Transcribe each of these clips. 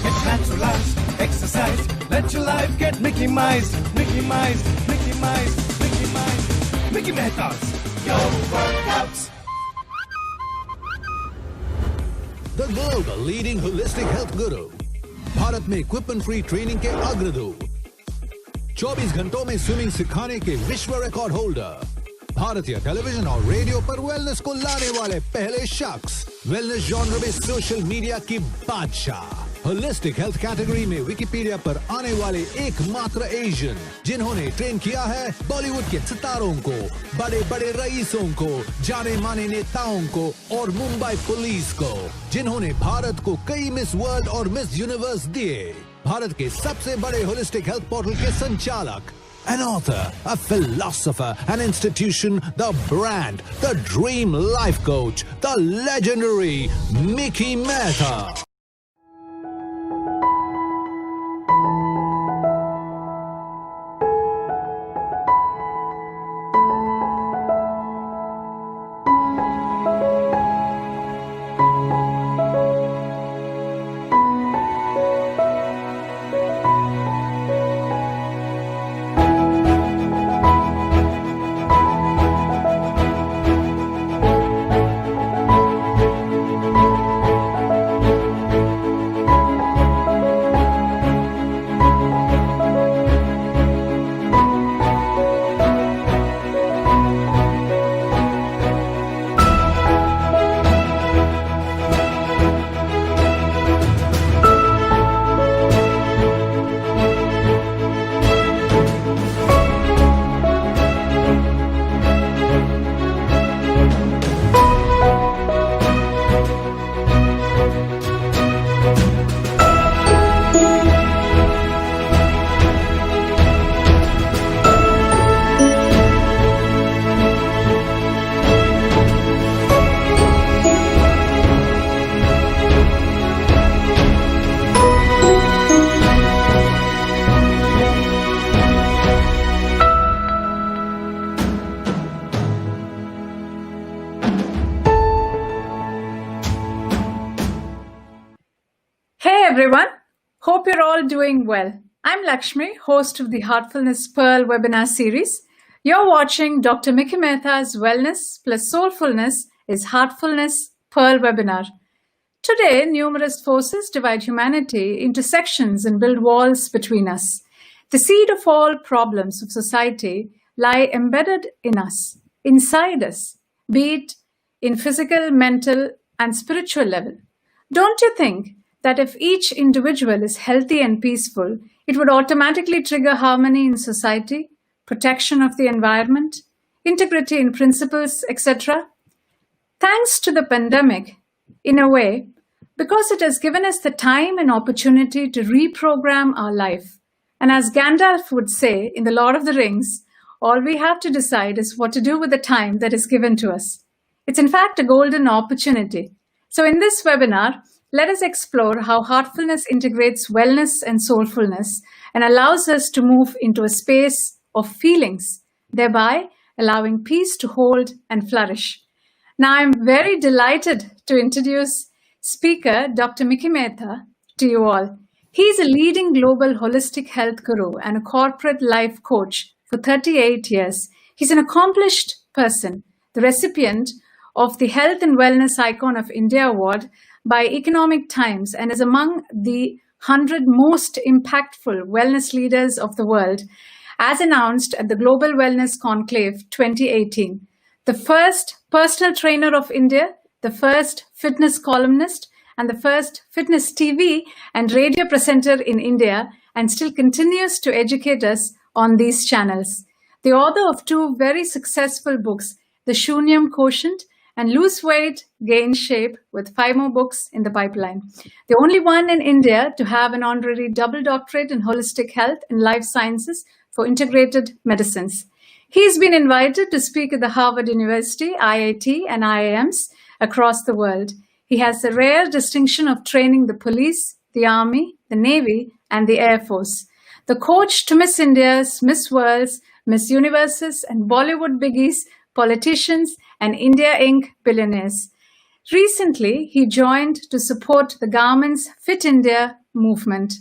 Get naturalized, exercise, let your life get Mickey Mice, Mickey Mice, Mickey Mice, Mickey Mice, Mickey Mehta's Your Workouts. The global leading holistic health guru, Bharat में equipment free training के अग्रदूत, 24 घंटों में swimming सिखाने के विश्व record holder, भारतीय television और रेडियो पर वेलनेस को लाने वाले पहले शख्स, वेलनेस जॉनर में सोशल मीडिया की बादशाह, होलिस्टिक हेल्थ कैटेगरी में विकिपीडिया पर आने वाले एकमात्र एशियन जिन्होंने ट्रेन किया है बॉलीवुड के सितारों को, बड़े बड़े रईसों को, जाने माने नेताओं को और मुंबई पुलिस को, जिन्होंने भारत को कई मिस वर्ल्ड और मिस यूनिवर्स दिए, भारत के सबसे बड़े होलिस्टिक हेल्थ पोर्टल के संचालक, an author, a philosopher, an institution, the brand, the dream life coach, the legendary Mickey Mehta. Everyone, hope you're all doing well. I'm Lakshmi, host of the Heartfulness Pearl webinar series. You're watching Dr. Mickey Mehta's Wellness plus Soulfulness is Heartfulness Pearl webinar. Today, numerous forces divide humanity into sections and build walls between us. The seed of all problems of society lie embedded in us, inside us, be it in physical, mental, and spiritual level. Don't you think that if each individual is healthy and peaceful, it would automatically trigger harmony in society, protection of the environment, integrity in principles, etc.? Thanks to the pandemic, in a way, because it has given us the time and opportunity to reprogram our life. And as Gandalf would say in The Lord of the Rings, all we have to decide is what to do with the time that is given to us. It's in fact a golden opportunity. So in this webinar, let us explore how heartfulness integrates wellness and soulfulness and allows us to move into a space of feelings, thereby allowing peace to hold and flourish. Now, I'm very delighted to introduce speaker Dr. Mickey Mehta to you all. He's a leading global holistic health guru and a corporate life coach for 38 years. He's an accomplished person, the recipient of the Health and Wellness Icon of India Award by Economic Times and is among the 100 most impactful wellness leaders of the world, as announced at the Global Wellness Conclave 2018. The first personal trainer of India, the first fitness columnist, and the first fitness TV and radio presenter in India, and still continues to educate us on these channels. The author of two very successful books, The Shunyam Quotient and Lose Weight, Gain Shape, with 5 more books in the pipeline. The only one in India to have an honorary double doctorate in holistic health and life sciences for integrated medicines. He's been invited to speak at the Harvard University, IIT, and IIMs across the world. He has the rare distinction of training the police, the army, the navy, and the air force. The coach to Miss Indias, Miss Worlds, Miss Universes, and Bollywood biggies, politicians, and India Inc. billionaires. Recently, he joined to support the government's Fit India movement,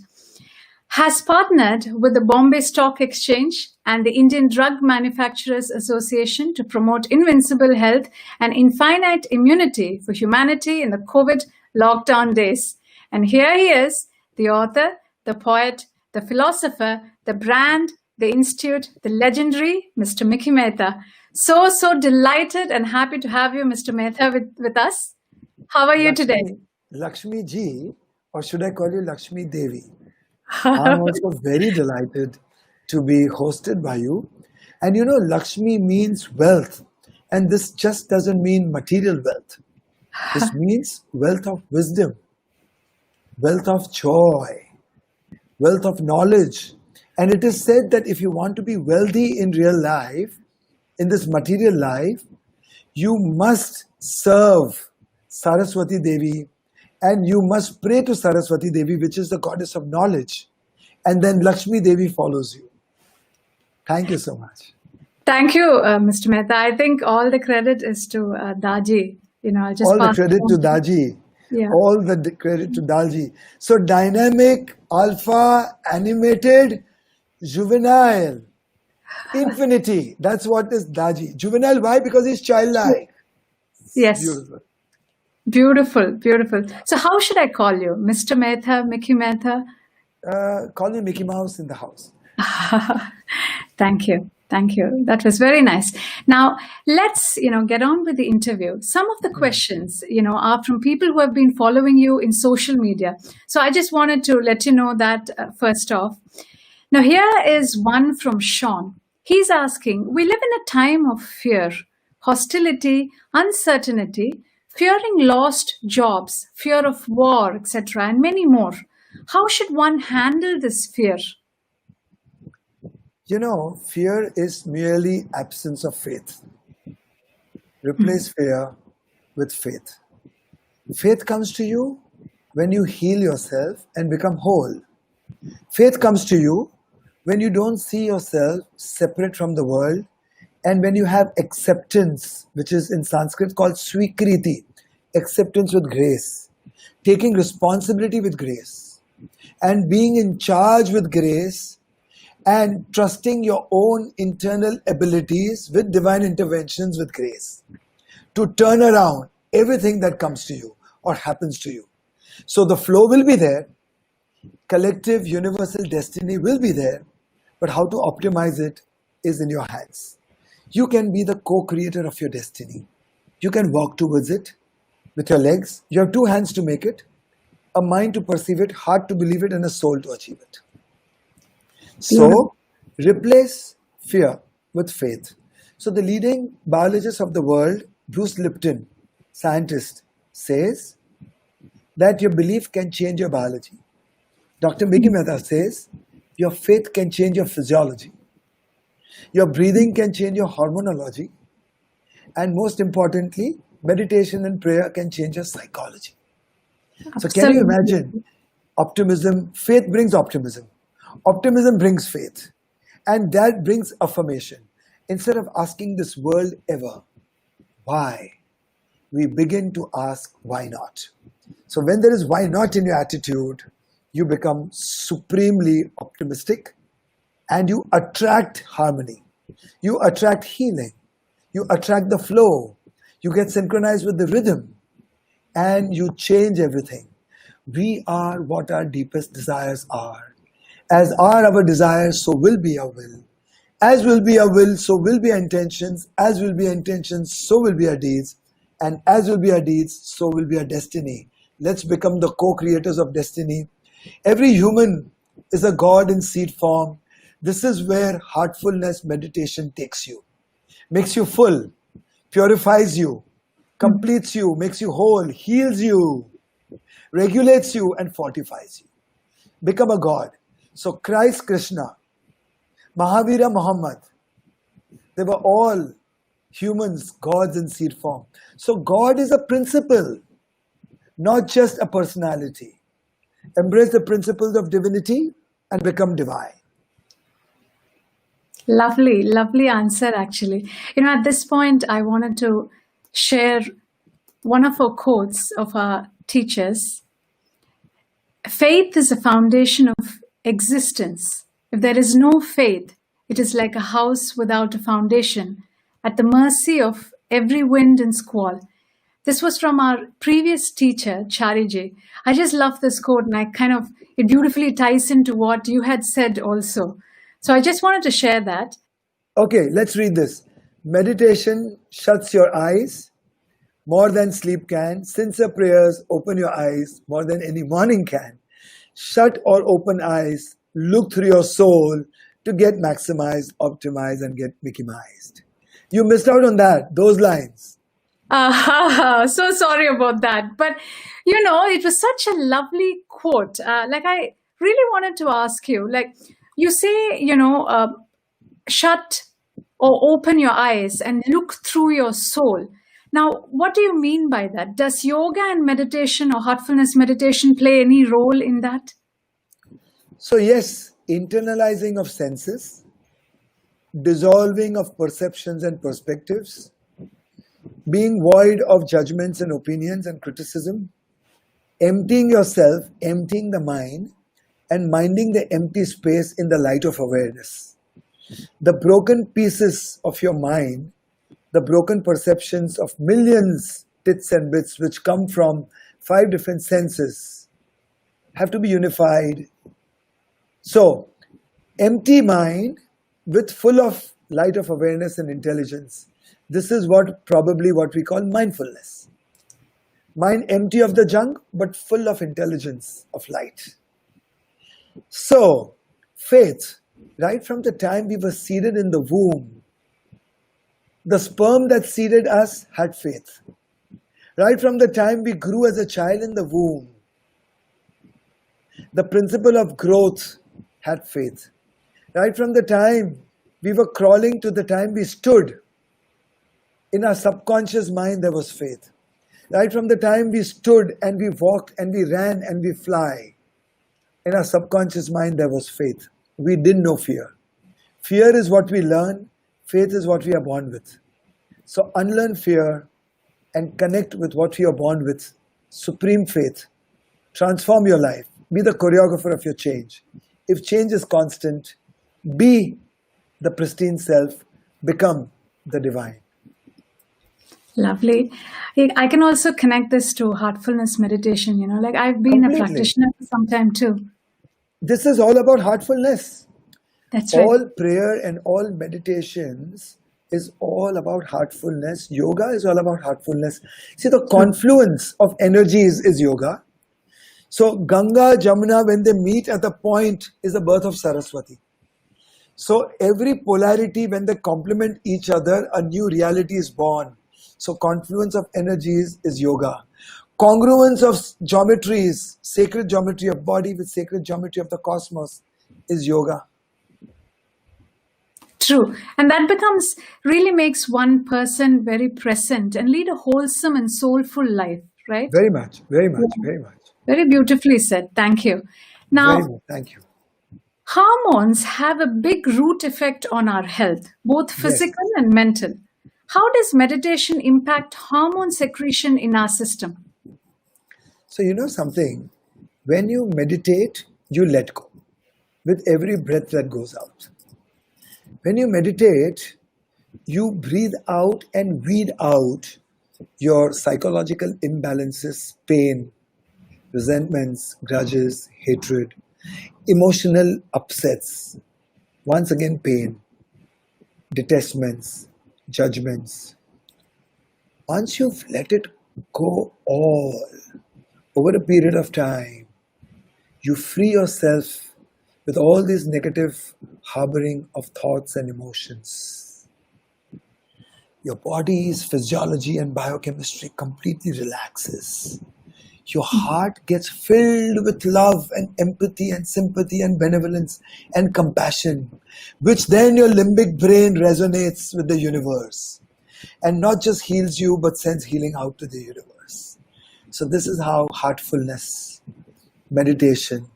has partnered with the Bombay Stock Exchange and the Indian Drug Manufacturers Association to promote invincible health and infinite immunity for humanity in the COVID lockdown days. And here he is, the author, the poet, the philosopher, the brand, the institute, the legendary Mr. Mickey Mehta. So delighted and happy to have you, Mr. Mehta, with us. How are you today? Lakshmi ji, or should I call you Lakshmi Devi? I'm also very delighted to be hosted by you. And you know, Lakshmi means wealth. And this just doesn't mean material wealth. This means wealth of wisdom, wealth of joy, wealth of knowledge. And it is said that if you want to be wealthy in real life, in this material life, you must serve Saraswati Devi, and you must pray to Saraswati Devi, which is the goddess of knowledge. And then Lakshmi Devi follows you. Thank you so much. Thank you, Mr. Mehta. I think all the credit is to Daji. I'll just all the credit to Daji. Yeah. All the credit to Daji. So dynamic, alpha, animated, juvenile, infinity. That's what is Daji. Juvenile, why? Because he's childlike. Yes. Beautiful. Beautiful. So how should I call you? Mr. Mehta, Mickey Mehta? Call me Mickey Mouse in the house. Thank you. That was very nice. Now, let's, get on with the interview. Some of the questions, are from people who have been following you in social media. So I just wanted to let you know that first off. Now, here is one from Sean. He's asking, we live in a time of fear, hostility, uncertainty, fearing lost jobs, fear of war, etc., and many more. How should one handle this fear? Fear is merely absence of faith. Replace fear with faith. Faith comes to you when you heal yourself and become whole. Faith comes to you when you don't see yourself separate from the world, and when you have acceptance, which is in Sanskrit called swikriti, acceptance with grace, taking responsibility with grace, and being in charge with grace, and trusting your own internal abilities with divine interventions with grace to turn around everything that comes to you or happens to you. So the flow will be there, collective universal destiny will be there, but how to optimize it is in your hands. You can be the co-creator of your destiny. You can walk towards it with your legs. You have two hands to make it, a mind to perceive it, heart to believe it, and a soul to achieve it. So, replace fear with faith. So the leading biologist of the world, Bruce Lipton, scientist, says that your belief can change your biology. Dr. Mickey Mehta says your faith can change your physiology. Your breathing can change your hormonology. And most importantly, meditation and prayer can change your psychology. So can you imagine optimism? Faith brings optimism. Optimism brings faith. And that brings affirmation. Instead of asking this world ever, why? We begin to ask, why not? So when there is why not in your attitude, you become supremely optimistic and you attract harmony. You attract healing. You attract the flow. You get synchronized with the rhythm and you change everything. We are what our deepest desires are. As are our desires, so will be our will. As will be our will, so will be our intentions. As will be our intentions, so will be our deeds. And as will be our deeds, so will be our destiny. Let's become the co-creators of destiny. Every human is a God in seed form. This is where heartfulness meditation takes you. Makes you full, purifies you, completes you, makes you whole, heals you, regulates you and fortifies you. Become a God. So Christ, Krishna, Mahavira, Muhammad, they were all humans, gods in seed form. So God is a principle, not just a personality. Embrace the principles of divinity and become divine. Lovely answer, actually. At this point, I wanted to share one of our quotes of our teachers. faith is a foundation of existence. If there is no faith, it is like a house without a foundation, at the mercy of every wind and squall. This was from our previous teacher, Chariji. I just love this quote, and it beautifully ties into what you had said also. So I just wanted to share that. Okay, let's read this. Meditation shuts your eyes more than sleep can. Sincere prayers open your eyes more than any morning can. Shut or open eyes, look through your soul to get maximized, optimized, and get Mickey-mized. You missed out on that, those lines. So sorry about that. But, it was such a lovely quote. I really wanted to ask you, you say, shut or open your eyes and look through your soul. Now, what do you mean by that? Does yoga and meditation or heartfulness meditation play any role in that? So yes, internalizing of senses, dissolving of perceptions and perspectives, being void of judgments and opinions and criticism, emptying yourself, emptying the mind, and minding the empty space in the light of awareness. The broken pieces of your mind, the broken perceptions of millions bits and bits which come from 5 different senses have to be unified. So, empty mind with full of light of awareness and intelligence. This is probably what we call mindfulness. Mind empty of the junk, but full of intelligence, of light. So, faith, right from the time we were seeded in the womb, the sperm that seeded us had faith. Right from the time we grew as a child in the womb, the principle of growth had faith. Right from the time we were crawling to the time we stood, in our subconscious mind there was faith. Right from the time we stood and we walked and we ran and we fly, in our subconscious mind there was faith. We didn't know fear. Fear is what we learn. Faith is what we are born with. So unlearn fear and connect with what you are born with. Supreme faith. Transform your life. Be the choreographer of your change. If change is constant, be the pristine self. Become the divine. Lovely. I can also connect this to heartfulness meditation, I've been Completely. a practitioner for some time too. This is all about heartfulness. That's right. All prayer and all meditations is all about heartfulness. Yoga is all about heartfulness. See, the confluence of energies is yoga. So Ganga, Jamuna, when they meet at the point, is the birth of Saraswati. So every polarity, when they complement each other, a new reality is born. So confluence of energies is yoga. Congruence of geometries, sacred geometry of body with sacred geometry of the cosmos is yoga. True. And that really makes one person very present and lead a wholesome and soulful life, right? Very much, very much, very much. Very beautifully said. Thank you. Now, Very much. Thank you. hormones have a big root effect on our health, both physical and mental. How does meditation impact hormone secretion in our system? So you know something, when you meditate, you let go with every breath that goes out. When you meditate, you breathe out and weed out your psychological imbalances, pain, resentments, grudges, hatred, emotional upsets, once again pain, detestments, judgments. Once you've let it go all over a period of time, you free yourself with all these negative harboring of thoughts and emotions. Your body's physiology and biochemistry completely relaxes. Your heart gets filled with love and empathy and sympathy and benevolence and compassion, which then your limbic brain resonates with the universe and not just heals you but sends healing out to the universe. So this is how heartfulness meditation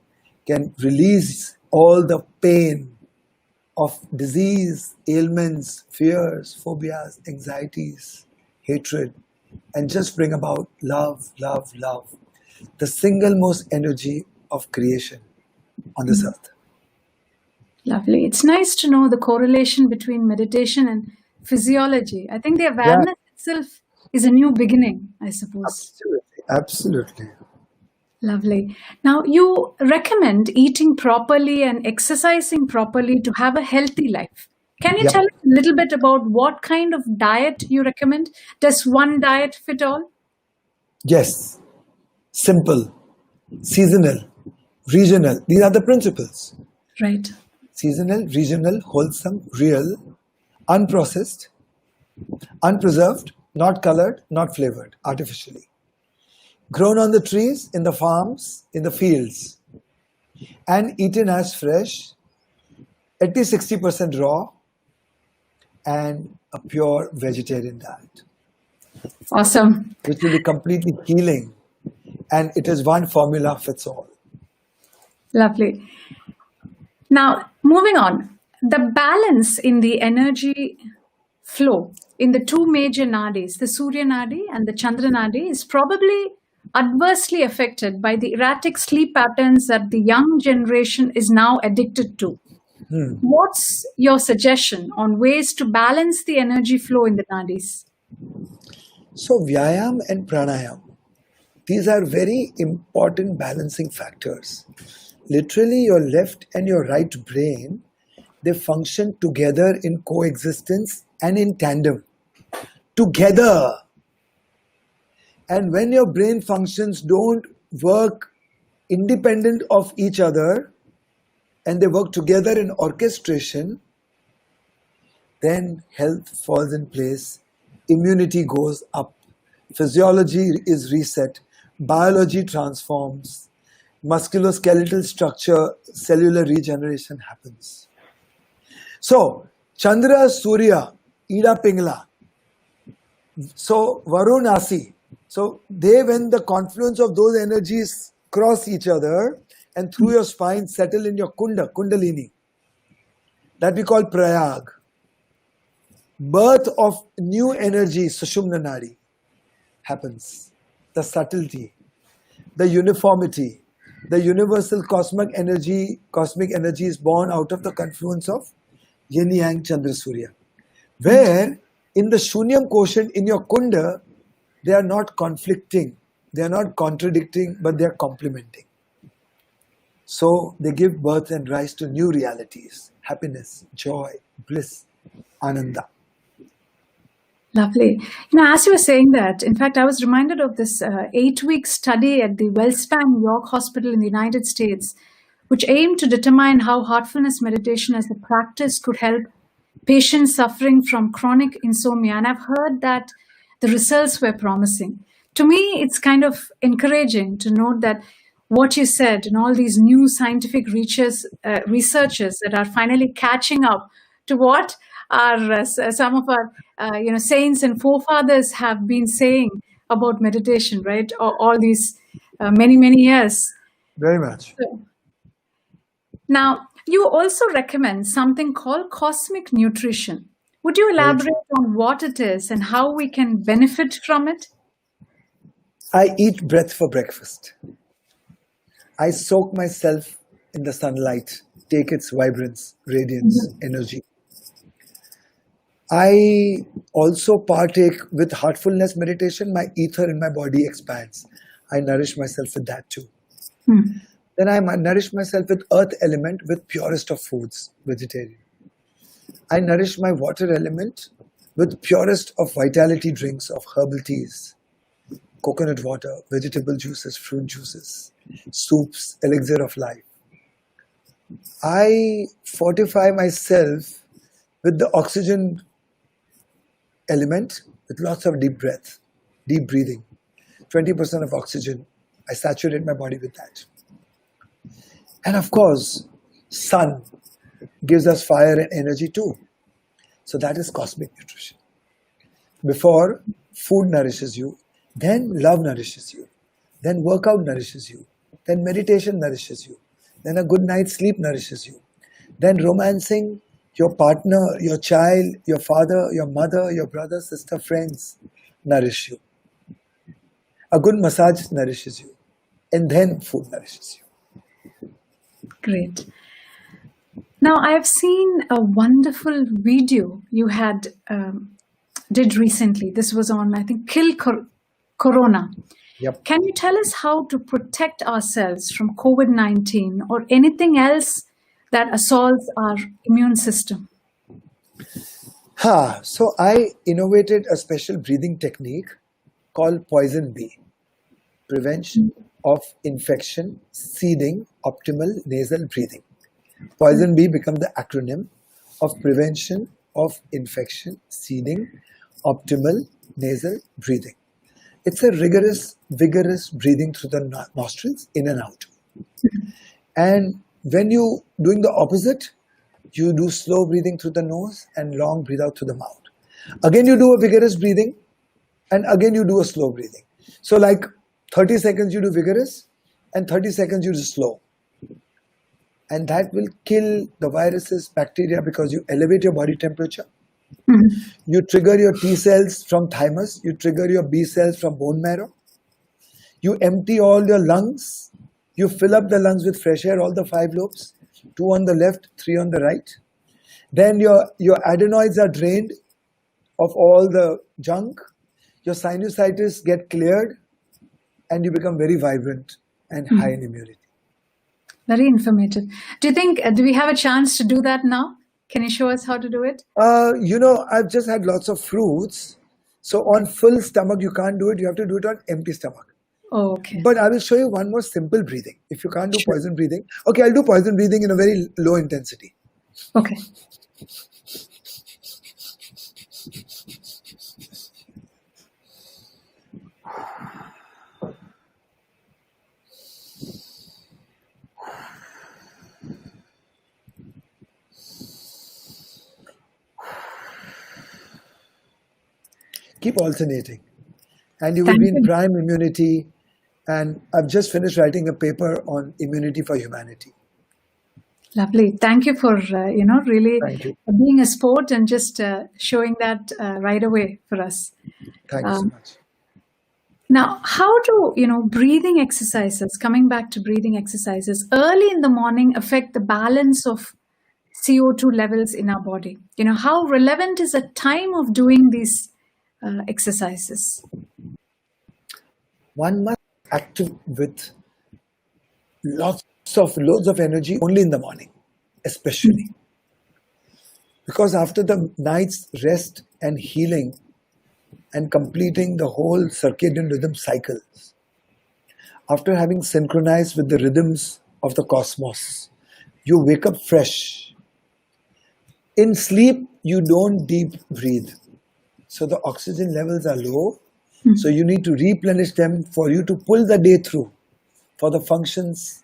can release all the pain of disease, ailments, fears, phobias, anxieties, hatred, and just bring about love, love, love. The single most energy of creation on this earth. Lovely. It's nice to know the correlation between meditation and physiology. I think the awareness itself is a new beginning, I suppose. Absolutely. Lovely. Now, you recommend eating properly and exercising properly to have a healthy life. Can you Yep. tell us a little bit about what kind of diet you recommend? Does one diet fit all? Yes. Simple, seasonal, regional. These are the principles. Right. Seasonal, regional, wholesome, real, unprocessed, unpreserved, not colored, not flavored artificially. Grown on the trees, in the farms, in the fields, and eaten as fresh, at least 60% raw, and a pure vegetarian diet, Awesome. which will be completely healing. And it is one formula fits all. Lovely. Now, moving on, the balance in the energy flow in the two major nadis, the Surya Nadi and the Chandra Nadi, is probably adversely affected by the erratic sleep patterns that the young generation is now addicted to. What's your suggestion on ways to balance the energy flow in the nadis? So, Vyayam and Pranayam, these are very important balancing factors. Literally, your left and your right brain, they function together in coexistence and in tandem. Together. And when your brain functions don't work independent of each other and they work together in orchestration, then health falls in place, immunity goes up, physiology is reset, biology transforms, musculoskeletal structure, cellular regeneration happens. So, Chandra, Surya, Ida Pingla, so Varun, Asi, so they, when the confluence of those energies cross each other and through your spine settle in your Kundalini, that we call Prayag. Birth of new energy, Sushumna Nadi, happens. The subtlety, the uniformity, the universal cosmic energy is born out of the confluence of Yin Yang Chandra Surya. Where in the Shunyam quotient in your Kunda, they are not conflicting, they are not contradicting, but they are complementing. So they give birth and rise to new realities, happiness, joy, bliss, ananda. Lovely. You know, as you were saying that, in fact, I was reminded of this 8-week study at the WellSpan York Hospital in the United States, which aimed to determine how heartfulness meditation as a practice could help patients suffering from chronic insomnia. And I've heard that the results were promising. To me, it's kind of encouraging to note that what you said and all these new scientific researchers that are finally catching up to what our some of our saints and forefathers have been saying about meditation, right? All these many years. Very much. Now, you also recommend something called cosmic nutrition. Would you elaborate on what it is and how we can benefit from it? I eat breath for breakfast. I soak myself in the sunlight, take its vibrance, radiance, energy. I also partake with heartfulness meditation. My ether in my body expands. I nourish myself with that too. Then I nourish myself with earth element with purest of foods, vegetarian. I nourish my water element with purest of vitality drinks of herbal teas, coconut water, vegetable juices, fruit juices, soups, elixir of life. I fortify myself with the oxygen element with lots of deep breath, deep breathing. 20% of oxygen, I saturate my body with that. And of course, sun gives us fire and energy too. So that is cosmic nutrition. Before, food nourishes you, then love nourishes you, then workout nourishes you, then meditation nourishes you, then a good night's sleep nourishes you, then romancing your partner, your child, your father, your mother, your brother, sister, friends nourish you. A good massage nourishes you, and then food nourishes you. Great. Now, I have seen a wonderful video you had did recently. This was on, I think, Kill Corona. Yep. Can you tell us how to protect ourselves from COVID-19 or anything else that assaults our immune system? So I innovated a special breathing technique called Poison Bee. Prevention of infection, seeding, optimal nasal breathing. Poison Bee become the acronym of prevention of infection, seeding, optimal nasal breathing. It's a rigorous, vigorous breathing through the nostrils, in and out. And when you doing the opposite, you do slow breathing through the nose and long breathe out through the mouth. Again, you do a vigorous breathing, and again you do a slow breathing. So like 30 seconds you do vigorous, and 30 seconds you do slow. And that will kill the viruses, bacteria, because you elevate your body temperature. You trigger your T cells from thymus. You trigger your B cells from bone marrow. You empty all your lungs. You fill up the lungs with fresh air, all the 5 lobes, 2 on the left, 3 on the right. Then your adenoids are drained of all the junk. Your sinusitis get cleared, and you become very vibrant and high in immunity. Very informative. Do you think, do we have a chance to do that now? Can you show us how to do it? I've just had lots of fruits. So on full stomach, you can't do it. You have to do it on empty stomach. Oh, okay. But I will show you one more simple breathing. If you can't do poison breathing. Okay, I'll do poison breathing in a very low intensity. Okay. Keep alternating. And you will be in prime immunity. And I've just finished writing a paper on immunity for humanity. Lovely. Thank you for, really Thank you. being a sport and just showing that right away for us. Thank you so much. Now, how do, breathing exercises, coming back to breathing exercises, early in the morning affect the balance of CO2 levels in our body? How relevant is the time of doing these exercises? One must active with loads of energy only in the morning, especially. Because after the night's rest and healing and completing the whole circadian rhythm cycles, after having synchronized with the rhythms of the cosmos, you wake up fresh. In sleep, you don't deep breathe. So the oxygen levels are low. So you need to replenish them for you to pull the day through for the functions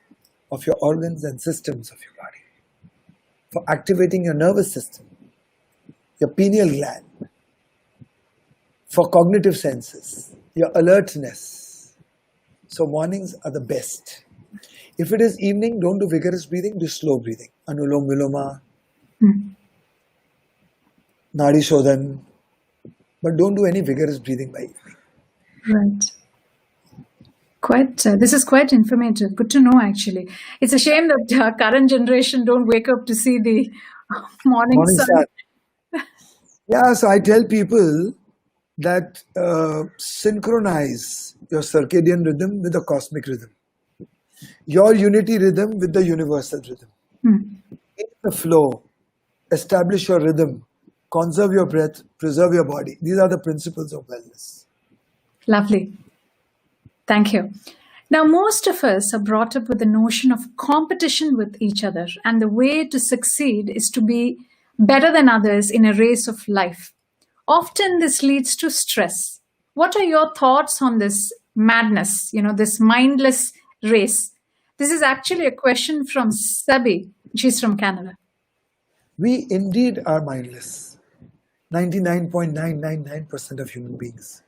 of your organs and systems of your body. For activating your nervous system, your pineal gland, for cognitive senses, your alertness. So mornings are the best. If it is evening, don't do vigorous breathing, do slow breathing. Anulom Viloma, Nadi Shodhan. But don't do any vigorous breathing by evening. Right. This is quite informative. Good to know, actually. It's a shame that current generation don't wake up to see the morning sun. Yeah, so I tell people that synchronize your circadian rhythm with the cosmic rhythm. Your unity rhythm with the universal rhythm. In the flow, establish your rhythm, conserve your breath, preserve your body. These are the principles of wellness. Lovely. Thank you. Now, most of us are brought up with the notion of competition with each other, and the way to succeed is to be better than others in a race of life. Often this leads to stress. What are your thoughts on this madness, this mindless race? This is actually a question from Sabi. She's from Canada. We indeed are mindless. 99.999% of human beings.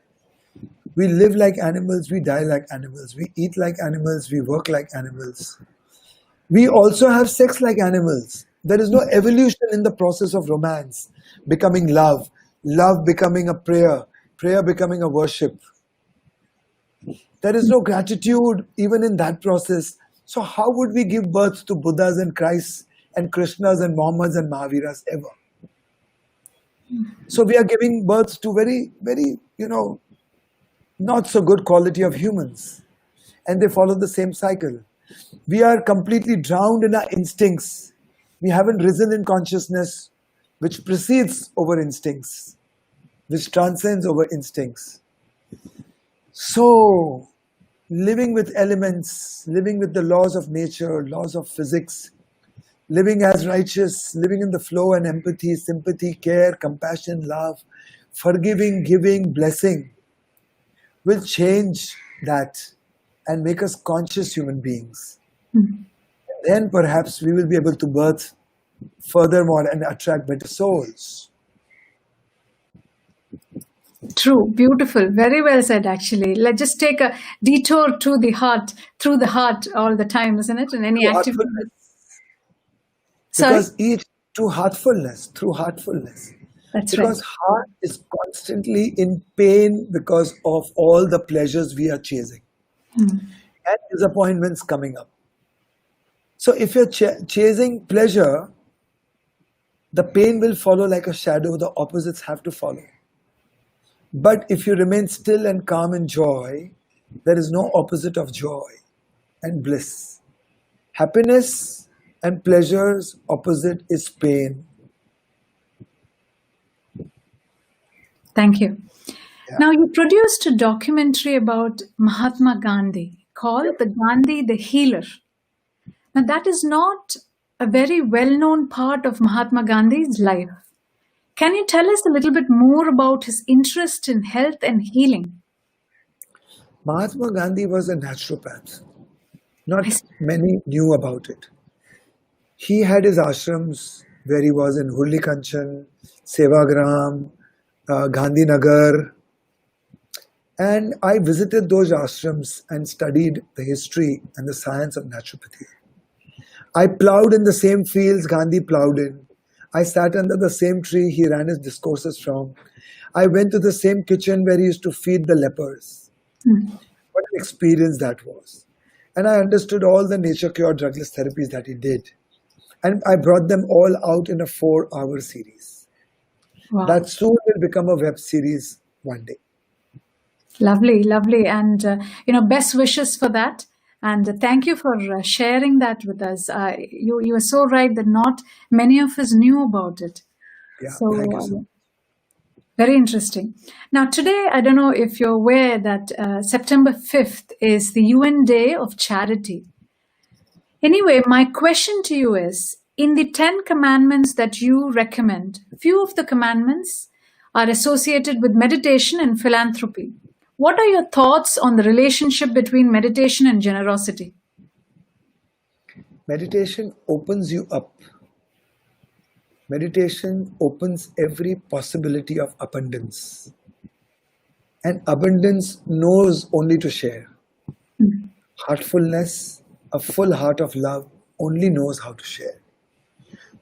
We live like animals, we die like animals, we eat like animals, we work like animals. We also have sex like animals. There is no evolution in the process of romance, becoming love, love becoming a prayer, prayer becoming a worship. There is no gratitude even in that process, So how would we give birth to Buddhas and Christs and Krishnas and Mohammeds and Mahaviras ever? So we are giving birth to very, very, not so good quality of humans. And they follow the same cycle. We are completely drowned in our instincts. We haven't risen in consciousness, which precedes over instincts, which transcends over instincts. So, living with elements, living with the laws of nature, laws of physics, living as righteous, living in the flow and empathy, sympathy, care, compassion, love, forgiving, giving, blessing, will change that and make us conscious human beings. And then perhaps we will be able to birth furthermore and attract better souls. True, beautiful, very well said actually. Let's just take a detour to the heart, through the heart all the time, isn't it? In any activity. Because through heartfulness. That's because heart is constantly in pain because of all the pleasures we are chasing and disappointments coming up. So if you're chasing pleasure, the pain will follow like a shadow, the opposites have to follow. But if you remain still and calm in joy, there is no opposite of joy and bliss. Happiness and pleasure's opposite is pain. Thank you. Yeah. Now, you produced a documentary about Mahatma Gandhi called The Gandhi, the Healer. Now, that is not a very well-known part of Mahatma Gandhi's life. Can you tell us a little bit more about his interest in health and healing? Mahatma Gandhi was a naturopath. Not many knew about it. He had his ashrams where he was in Hurli Kanchan, Sevagram, Gandhinagar. And I visited those ashrams and studied the history and the science of naturopathy. I plowed in the same fields Gandhi plowed in. I sat under the same tree he ran his discourses from. I went to the same kitchen where he used to feed the lepers. What an experience that was. And I understood all the nature cure drugless therapies that he did. And I brought them all out in a 4-hour series. Wow. That soon will become a web series one day. Lovely, lovely. And, best wishes for that. And thank you for sharing that with us. You are so right that not many of us knew about it. Yeah, So, thank you so much. very interesting. Now, today, I don't know if you're aware that September 5th is the UN Day of Charity. Anyway, my question to you is, in the 10 commandments that you recommend, few of the commandments are associated with meditation and philanthropy. What are your thoughts on the relationship between meditation and generosity? Meditation opens you up. Meditation opens every possibility of abundance. And abundance knows only to share. Heartfulness, a full heart of love, only knows how to share.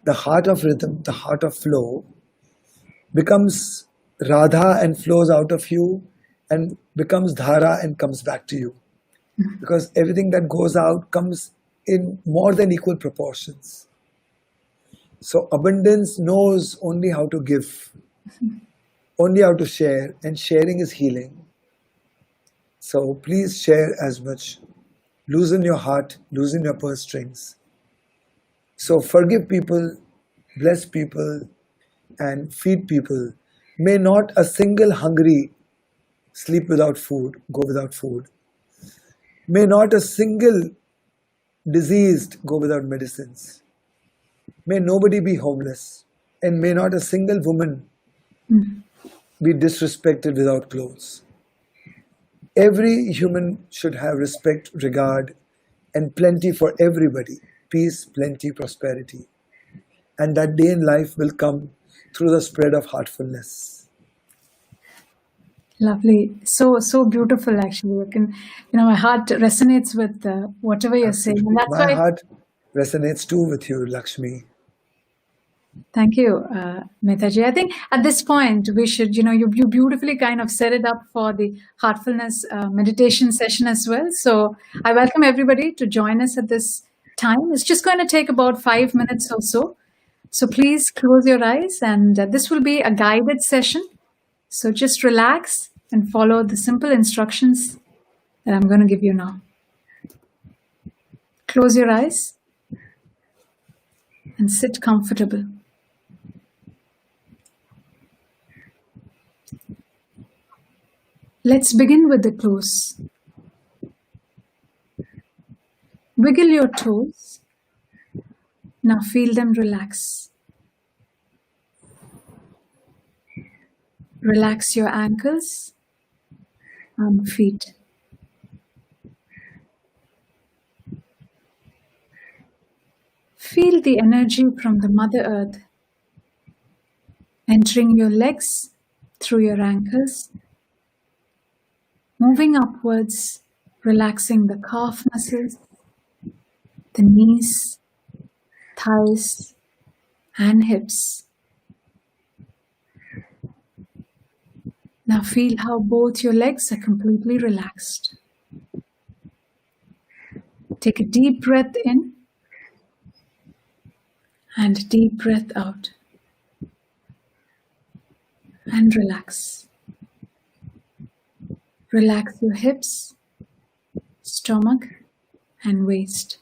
The heart of rhythm, the heart of flow, becomes Radha and flows out of you and becomes Dhara and comes back to you. Because everything that goes out comes in more than equal proportions. So abundance knows only how to give, only how to share, and sharing is healing. So please share as much. Loosen your heart, loosen your purse strings. So forgive people, bless people, and feed people. May not a single hungry sleep without food, go without food. May not a single diseased go without medicines. May nobody be homeless, and may not a single woman be disrespected without clothes. Every human should have respect, regard, and plenty for everybody. Peace, plenty, prosperity. And that day in life will come through the spread of heartfulness. Lovely. So beautiful, actually. My heart resonates with whatever you're saying. And that's My why heart resonates too with you, Lakshmi. Thank you, Mehtaji. I think at this point we should, you beautifully kind of set it up for the heartfulness meditation session as well. So I welcome everybody to join us at this time. It's just going to take about 5 minutes or so. So please close your eyes, and this will be a guided session. So just relax and follow the simple instructions that I'm going to give you now. Close your eyes and sit comfortable. Let's begin with the toes. Wiggle your toes. Now feel them relax. Relax your ankles and feet. Feel the energy from the Mother Earth entering your legs through your ankles, moving upwards, relaxing the calf muscles, the knees, thighs, and hips. Now feel how both your legs are completely relaxed. Take a deep breath in and deep breath out. And relax. Relax your hips, stomach, and waist.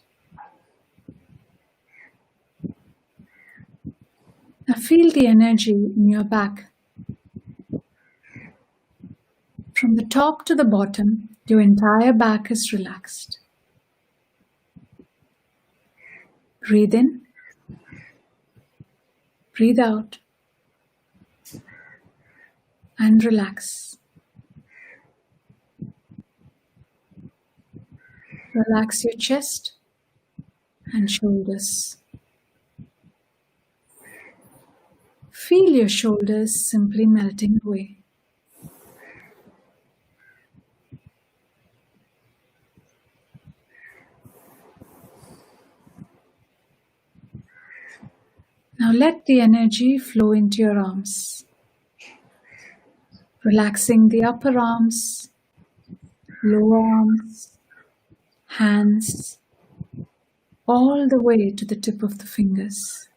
Now feel the energy in your back. From the top to the bottom, your entire back is relaxed. Breathe in, breathe out, and relax. Relax your chest and shoulders. Feel your shoulders simply melting away. Now let the energy flow into your arms, relaxing the upper arms, lower arms, hands, all the way to the tip of the fingers.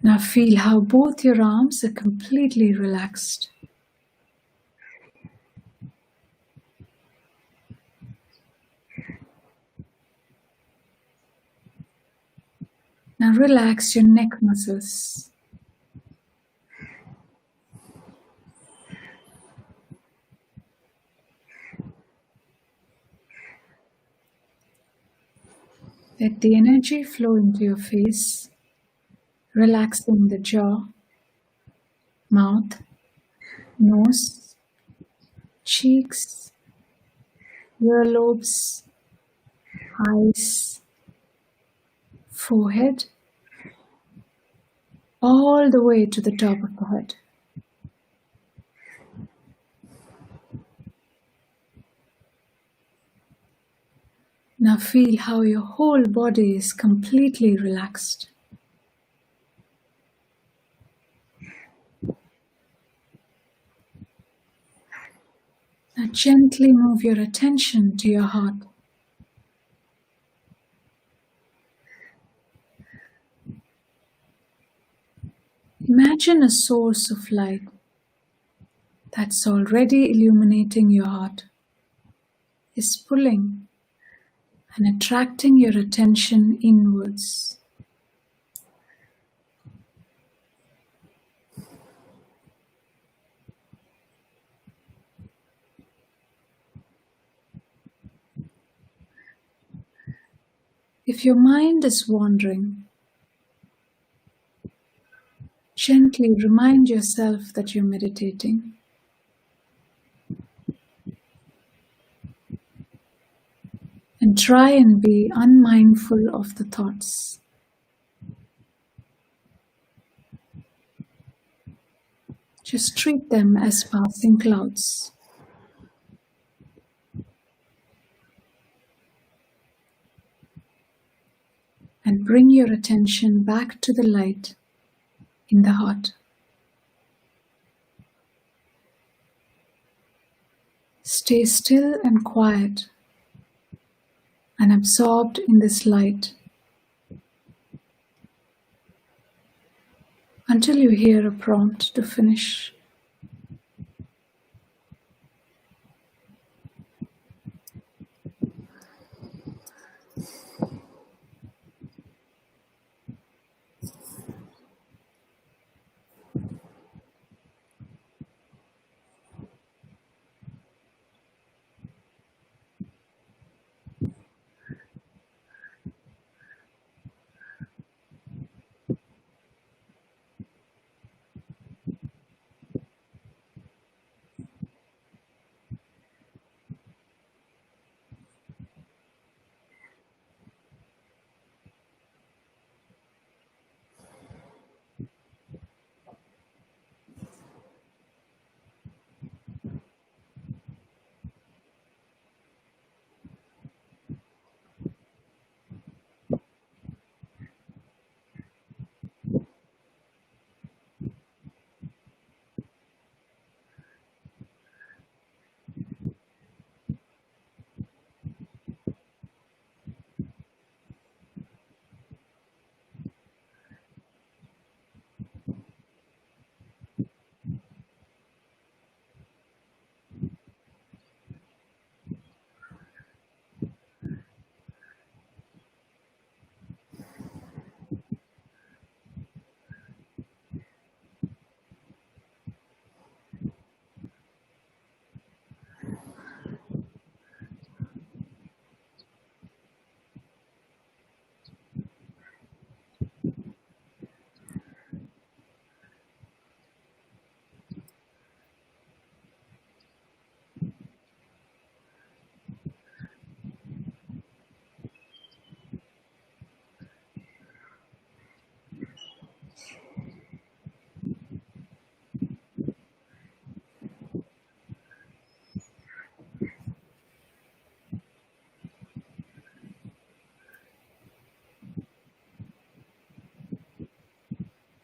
Now feel how both your arms are completely relaxed. Now relax your neck muscles. Let the energy flow into your face, relaxing the jaw, mouth, nose, cheeks, earlobes, eyes, forehead, all the way to the top of the head. Now feel how your whole body is completely relaxed. Now gently move your attention to your heart. Imagine a source of light that's already illuminating your heart, is pulling and attracting your attention inwards. If your mind is wandering, gently remind yourself that you're meditating. And try and be unmindful of the thoughts. Just treat them as passing clouds. and bring your attention back to the light in the heart. Stay still and quiet and absorbed in this light until you hear a prompt to finish.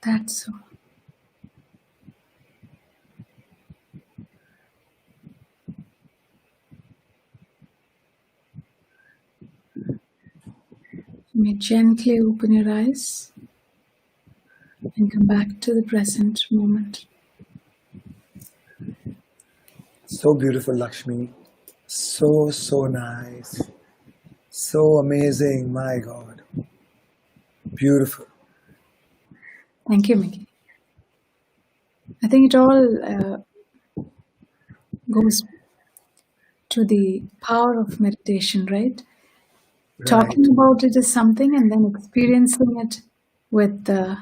That's all. You may gently open your eyes and come back to the present moment. So beautiful, Lakshmi. So nice. So amazing, my God. Beautiful. Thank you, Mikhi. I think it all goes to the power of meditation, right? Talking about it is something, and then experiencing it with the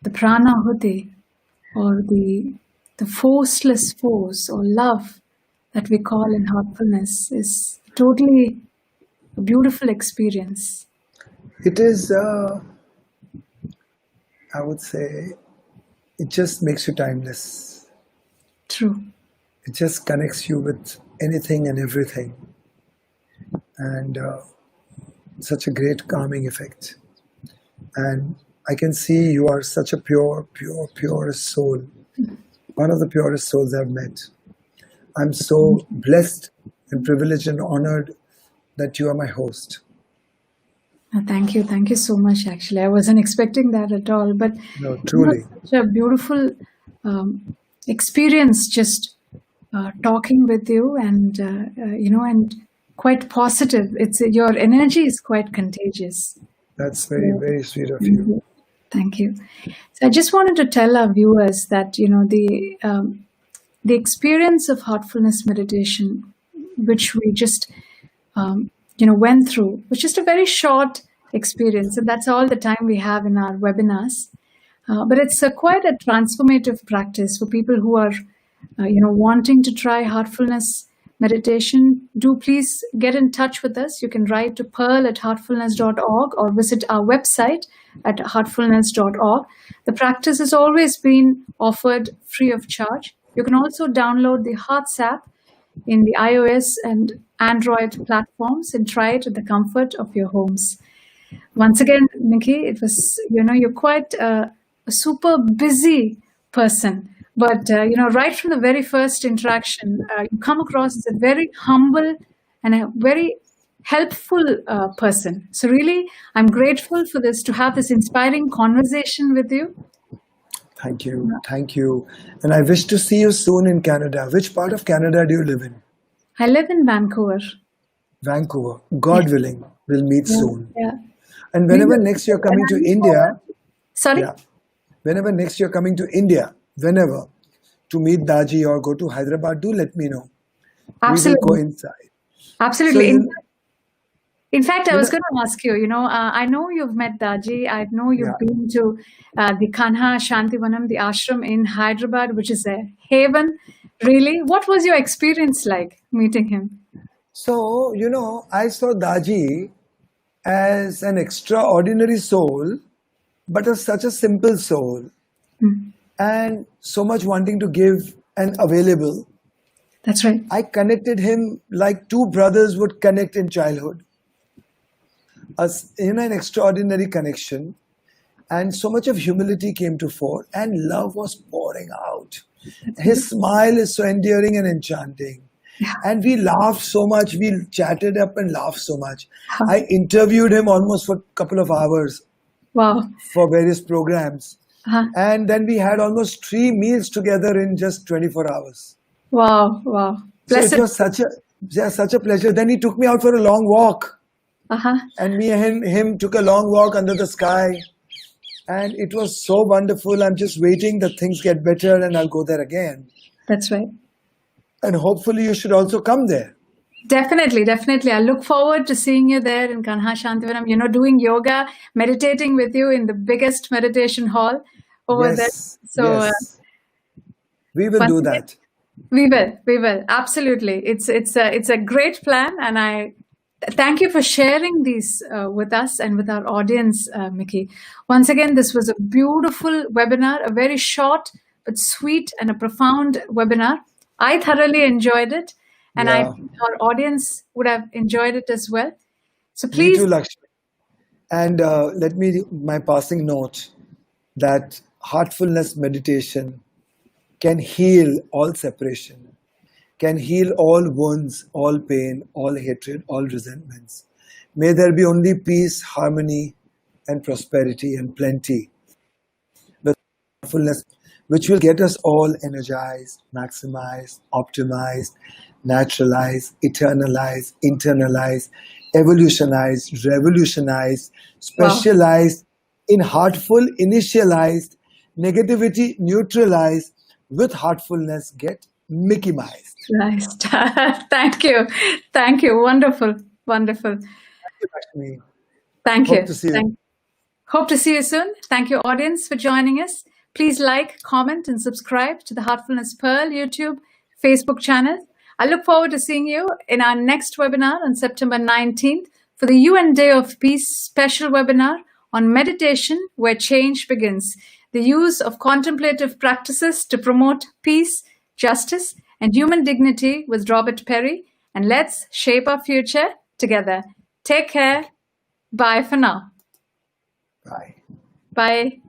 pranahuti, or the forceless force or love that we call in heartfulness, is totally a beautiful experience. It is, I would say, it just makes you timeless. True. It just connects you with anything and everything. And such a great calming effect. And I can see you are such a purest soul. One of the purest souls I've met. I'm so blessed and privileged and honored that you are my host. Thank you. Thank you so much, actually. I wasn't expecting that at all. But No, truly. such a beautiful experience just talking with you, and, and quite positive. Your energy is quite contagious. That's very sweet of you. Thank you. So I just wanted to tell our viewers that, the experience of heartfulness meditation, which we just, went through, was just a very short experience. And that's all the time we have in our webinars. But it's quite a transformative practice for people who are, wanting to try heartfulness meditation. Do please get in touch with us. You can write to pearl@heartfulness.org or visit our website at heartfulness.org. The practice has always been offered free of charge. You can also download the Hearts app in the iOS and Android platforms and try it at the comfort of your homes. Once again, Mikhi, it was, you're quite a super busy person. But, right from the very first interaction, you come across as a very humble and a very helpful person. So really, I'm grateful for this, to have this inspiring conversation with you. Thank you. Thank you. And I wish to see you soon in Canada. Which part of Canada do you live in? I live in Vancouver. Vancouver. God willing, we'll meet soon. Yeah. And whenever next you're coming to India, Sorry? yeah, whenever next you're coming to India, whenever, to meet Daji or go to Hyderabad, do let me know. Absolutely. We will coincide. Absolutely. So In fact, I was going to ask you, I know you've met Daji. I know you've been to the Kanha Shantivanam, the ashram in Hyderabad, which is a haven. Really? What was your experience like meeting him? So, I saw Daji as an extraordinary soul, but as such a simple soul, and so much wanting to give and available. That's right. I connected him like two brothers would connect in childhood. An extraordinary connection, and so much of humility came to fore, and love was pouring out. His smile is so endearing and enchanting. And we laughed so much, we chatted up and laughed so much. I interviewed him almost for a couple of hours. Wow. For various programs. And then we had almost 3 meals together in just 24 hours. Wow, wow. Blessed. So it was such a pleasure. Then he took me out for a long walk. And me and him took a long walk under the sky. And it was so wonderful. I'm just waiting that things get better and I'll go there again. That's right. And hopefully you should also come there. Definitely, definitely. I look forward to seeing you there in Kanha Shantivanam, doing yoga, meditating with you in the biggest meditation hall over there. So we will do that. We will. Absolutely. It's a great plan. And I thank you for sharing these with us and with our audience, Mikhi. Once again, this was a beautiful webinar, a very short but sweet and a profound webinar. I thoroughly enjoyed it, and I think our audience would have enjoyed it as well. So please. Me too, Lakshmi. And let me, my passing note, that heartfulness meditation can heal all separation, can heal all wounds, all pain, all hatred, all resentments. May there be only peace, harmony, and prosperity and plenty. With heartfulness, which will get us all energized, maximized, optimized, naturalized, eternalized, internalized, evolutionized, revolutionized, specialized, in heartful, initialized, negativity neutralized, with heartfulness get Mickey-mized. Nice. Thank you. Thank you. Wonderful. Wonderful. Thank you, Lakshmi. Thank you. Hope to see you. Hope to see you soon. Thank you, audience, for joining us. Please like, comment, and subscribe to the Heartfulness Pearl YouTube, Facebook channel. I look forward to seeing you in our next webinar on September 19th for the UN Day of Peace special webinar on meditation, where change begins. The use of contemplative practices to promote peace, justice, and human dignity with Robert Perry. And let's shape our future together. Take care. Bye for now. Bye. Bye.